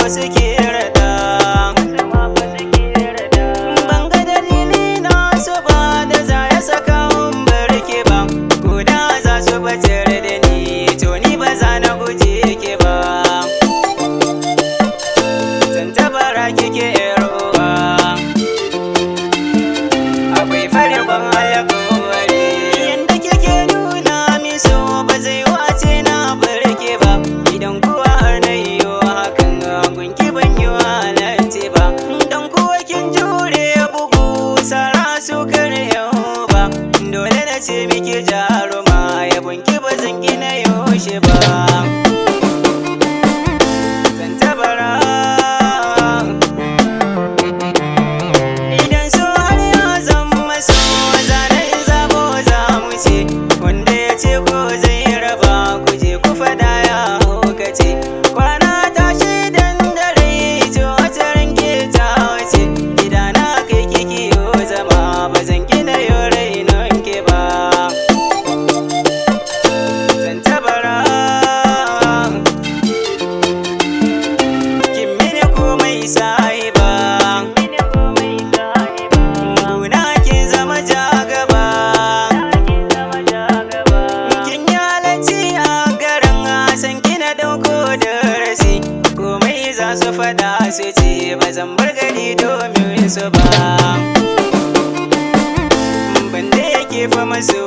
fa suke rada. Ban ga dalili na su ba da za ya saka in barke ba, ko da za su batar da ni to ni ba za na guje ke ba. Tantabara kike yar uwa, akwai farkon alƙawari. Yanda kike nuna min so ba zai wace na barke ba, idan kuwa har na yiwo hakan gunki ban yi halarci ba. Dan kuwa kin jure bugu sara su yau ba, dole na ce miki jaruma yabonki ba zan gina yaushe ba. Tantabara idan so har ya zama so zanen zabo za mu ce, wanda ya ce ko zai raba ku je ku fada ya haukace. Kwana tashi dan dare to wata ranke ta wace, gidana kai kiki yo zama ba zan gina yo rainon ke ba. Tantabara kin mini komai sahiba, guna kin zama jagaba. Kin yi halacci a garin san kina dauko darasi, komai za su fada su ce ba zan bar gari domin su ba. Banda yake fa maso